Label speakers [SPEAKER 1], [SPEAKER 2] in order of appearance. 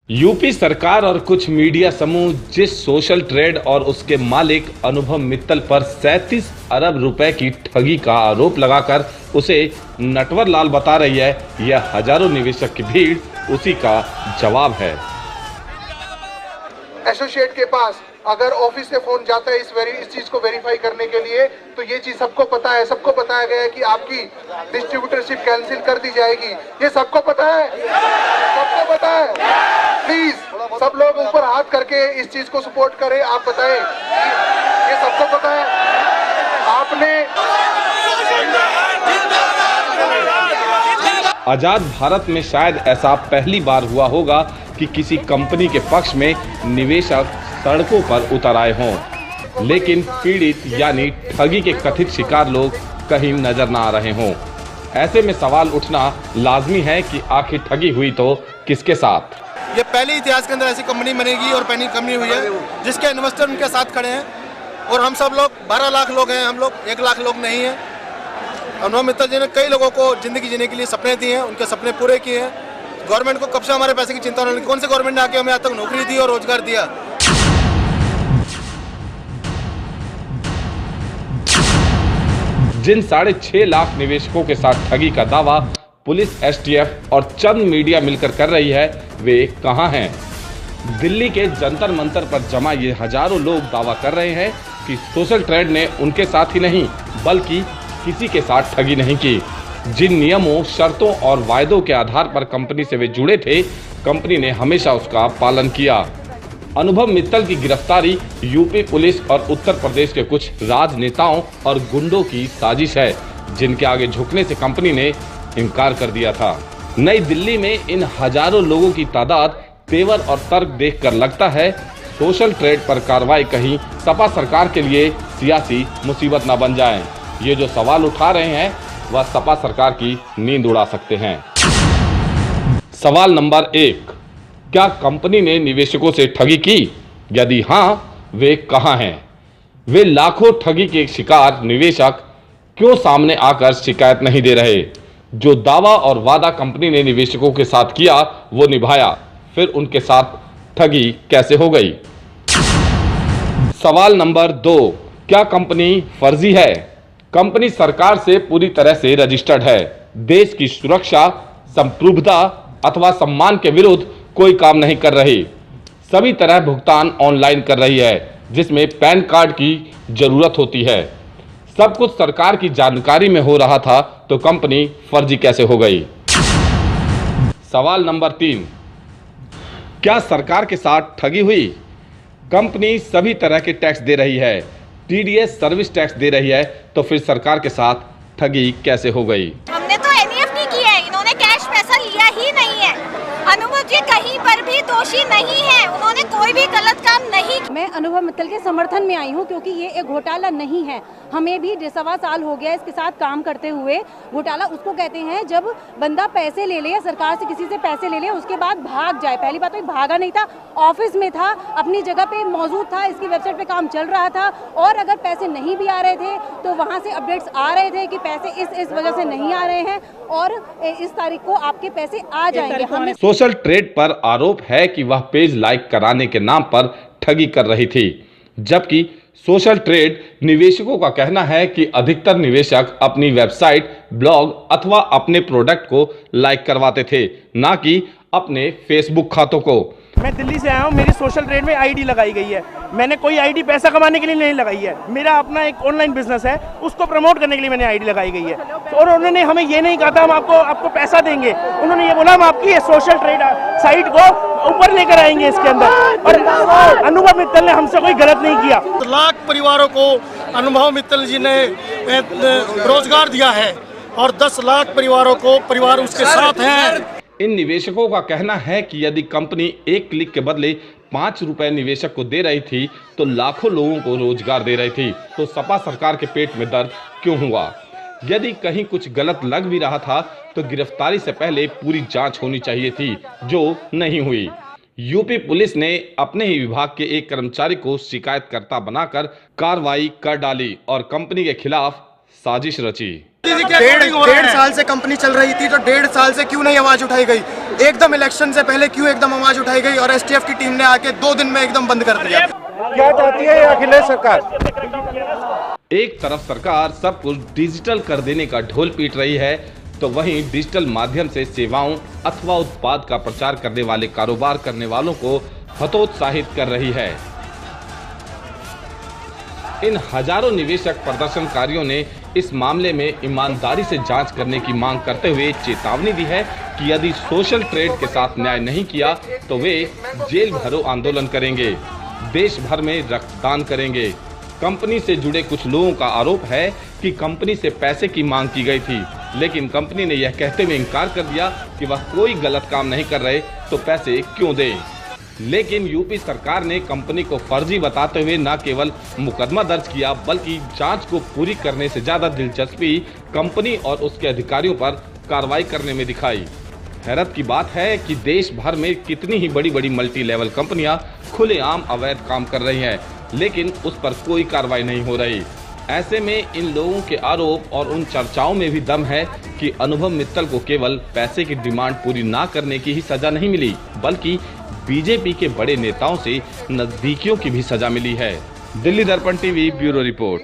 [SPEAKER 1] UP सरकार और कुछ मीडिया समूह जिस सोशल ट्रेड और उसके मालिक अनुभव मित्तल पर 37 अरब रुपए की ठगी का आरोप लगाकर उसे नटवर लाल बता रही है, यह हजारों निवेशक की भीड़ उसी का जवाब है।
[SPEAKER 2] एसोसिएट के पास अगर ऑफिस से फोन जाता है इस चीज को वेरीफाई करने के लिए, तो ये चीज सबको पता है, सबको बताया गया है कि आपकी डिस्ट्रीब्यूटरशिप कैंसिल कर दी जाएगी। ये सबको पता है, सबको पता है। प्लीज सब लोग ऊपर हाथ करके इस चीज को सपोर्ट करें। आप बताएं, ये सबको पता है। आपने
[SPEAKER 1] आजाद भारत में शायद ऐसा पहली बार हुआ होगा कि किसी कंपनी के पक्ष में निवेशक सड़कों पर उतर आए हों, लेकिन पीड़ित यानी ठगी के कथित शिकार लोग कहीं नजर न आ रहे हों। ऐसे में सवाल उठना लाजमी है कि आखिर ठगी हुई तो किसके साथ।
[SPEAKER 3] ये पहले इतिहास के अंदर ऐसी कंपनी बनेगी और पहली कंपनी हुई है जिसके इन्वेस्टर उनके साथ खड़े हैं, और हम सब लोग 12 लाख लोग हैं, हम लोग 1 लाख लोग नहीं हैं। अनुभव मित्तल जी ने कई लोगों को जिंदगी जीने के लिए सपने दिए हैं, उनके सपने पूरे किए हैं। गवर्नमेंट को कब से हमारे पैसे की चिंता होने लगी? कौन से गवर्नमेंट ने आके हमें आज तक नौकरी दी और रोजगार दिया?
[SPEAKER 1] जिन 6.5 लाख निवेशकों के साथ ठगी का दावा पुलिस, एसटीएफ और चंद मीडिया मिलकर कर रही है, वे कहां हैं? दिल्ली के जंतर मंतर पर जमा ये हजारों लोग दावा कर रहे हैं कि सोशल ट्रेड ने उनके साथ ही नहीं बल्कि किसी के साथ ठगी नहीं की। जिन नियमों, शर्तों और वायदों के आधार पर कंपनी से वे जुड़े थे, कंपनी ने हमेशा उसका पालन किया। अनुभव मित्तल की गिरफ्तारी यूपी पुलिस और उत्तर प्रदेश के कुछ राजनेताओं और गुंडों की साजिश है, जिनके आगे झुकने से कंपनी ने इनकार कर दिया था। नई दिल्ली में इन हजारों लोगों की तादाद, तेवर और तर्क देखकर लगता है सोशल ट्रेड पर कार्रवाई कहीं सपा सरकार के लिए सियासी मुसीबत न बन जाए। ये जो सवाल उठा रहे हैं वह सपा सरकार की नींद उड़ा सकते हैं। सवाल नंबर 1, क्या कंपनी ने निवेशकों से ठगी की? यदि हाँ, वे कहां हैं? वे लाखों ठगी के शिकार निवेशक क्यों सामने आकर शिकायत नहीं दे रहे? जो दावा और वादा कंपनी ने निवेशकों के साथ किया वो निभाया, फिर उनके साथ ठगी कैसे हो गई? सवाल नंबर 2, क्या कंपनी फर्जी है? कंपनी सरकार से पूरी तरह से रजिस्टर्ड है। देश की सुरक्षा, संप्रभुता अथवा सम्मान के विरुद्ध कोई काम नहीं कर रही। सभी तरह भुगतान ऑनलाइन कर रही है, जिसमें पैन कार्ड की जरूरत होती है। सब कुछ सरकार की जानकारी में हो रहा था, तो कंपनी फर्जी कैसे हो गई? सवाल नंबर 3, क्या सरकार के साथ ठगी हुई? कंपनी सभी तरह के टैक्स दे रही है, टीडीएस सर्विस टैक्स दे रही है, तो फिर सरकार के साथ ठगी कैसे हो गई?
[SPEAKER 4] हमने तो एनईएफटी की है, इन्होंने कैश पैसा लिया ही नहीं है। अनुभव जी कहीं पर भी दोषी नहीं है, उन्होंने कोई भी गलत काम नहीं।
[SPEAKER 5] मैं अनुभव मित्तल के समर्थन में आई हूं, क्योंकि ये एक घोटाला नहीं है। हमें भी 1.25 साल हो गया इसके साथ काम करते हुए। घोटाला उसको कहते हैं जब बंदा पैसे ले ले या सरकार से किसी से पैसे ले ले, उसके बाद भाग जाए। पहली बात तो भागा नहीं था, ऑफिस में था, अपनी जगह पे मौजूद था, इसकी वेबसाइट पे काम चल रहा था, और अगर पैसे नहीं भी आ रहे थे तो वहाँ से अपडेट्स आ रहे थे कि पैसे इस वजह से नहीं आ रहे हैं और इस तारीख को आपके पैसे आ जाएंगे।
[SPEAKER 1] सोशल ट्रेड पर आरोप है कि वह पेज लाइक कराने के नाम पर ठगी कर रही थी, जबकि सोशल ट्रेड निवेशकों का कहना है कि अधिकतर निवेशक अपनी वेबसाइट, ब्लॉग अथवा अपने प्रोडक्ट को लाइक करवाते थे, ना कि अपने फेसबुक खातों को।
[SPEAKER 6] मैं दिल्ली से आया हूँ, मेरी सोशल ट्रेड में आईडी लगाई गई है। मैंने कोई आईडी पैसा कमाने के लिए नहीं लगाई है, मेरा अपना एक ऑनलाइन बिजनेस है, उसको प्रमोट करने के लिए मैंने आईडी लगाई गई है। और उन्होंने हमें ये नहीं कहा था हम आपको पैसा देंगे, उन्होंने ये बोला हम आपकी ये सोशल ट्रेड साइट को ऊपर लेकर आएंगे इसके अंदर। और अनुभव मित्तल ने हमसे कोई गलत नहीं किया।
[SPEAKER 3] लाख परिवारों को अनुभव मित्तल जी ने रोजगार दिया है और 10 लाख परिवार उसके साथ हैं।
[SPEAKER 1] इन निवेशकों का कहना है कि यदि कंपनी 1 क्लिक के बदले 5 रुपए निवेशक को दे रही थी तो लाखों लोगों को रोजगार दे रही थी, तो सपा सरकार के पेट में दर्द क्यों हुआ? यदि कहीं कुछ गलत लग भी रहा था तो गिरफ्तारी से पहले पूरी जांच होनी चाहिए थी, जो नहीं हुई। यूपी पुलिस ने अपने ही विभाग के एक कर्मचारी को शिकायतकर्ता बनाकर कार्रवाई कर डाली और कंपनी के खिलाफ साजिश रची।
[SPEAKER 7] डेढ़ साल से कंपनी चल रही थी, तो 1.5 साल से क्यों नहीं आवाज उठाई गई? एकदम इलेक्शन से पहले क्यों एकदम आवाज उठाई गई और एसटीएफ की टीम ने आके 2 दिन में एकदम बंद कर दिया?
[SPEAKER 8] क्या चाहती है अखिलेश सरकार?
[SPEAKER 1] एक तरफ सरकार सब कुछ डिजिटल कर देने का ढोल पीट रही है, तो वहीं डिजिटल माध्यम से सेवाओं अथवा उत्पाद का प्रचार करने वाले कारोबार करने वालों को हतोत्साहित कर रही है। इन हजारों निवेशक प्रदर्शनकारियों ने इस मामले में ईमानदारी से जांच करने की मांग करते हुए चेतावनी दी है कि यदि सोशल ट्रेड के साथ न्याय नहीं किया तो वे जेल भरो आंदोलन करेंगे, देश भर में रक्तदान करेंगे। कंपनी से जुड़े कुछ लोगों का आरोप है कि कंपनी से पैसे की मांग की गई थी, लेकिन कंपनी ने यह कहते हुए इनकार कर दिया कि वह कोई गलत काम नहीं कर रहे, तो पैसे क्यों दें। लेकिन यूपी सरकार ने कंपनी को फर्जी बताते हुए न केवल मुकदमा दर्ज किया, बल्कि जांच को पूरी करने से ज्यादा दिलचस्पी कंपनी और उसके अधिकारियों पर कार्रवाई करने में दिखाई। हैरत की बात है कि देश भर में कितनी ही बड़ी बड़ी मल्टी लेवल कंपनियां खुलेआम अवैध काम कर रही हैं, लेकिन उस पर कोई कार्रवाई नहीं हो रही। ऐसे में इन लोगों के आरोप और उन चर्चाओं में भी दम है कि अनुभव मित्तल को केवल पैसे की डिमांड पूरी ना करने की ही सजा नहीं मिली, बल्कि बीजेपी के बड़े नेताओं से नजदीकियों की भी सजा मिली है। दिल्ली दर्पण टीवी ब्यूरो रिपोर्ट।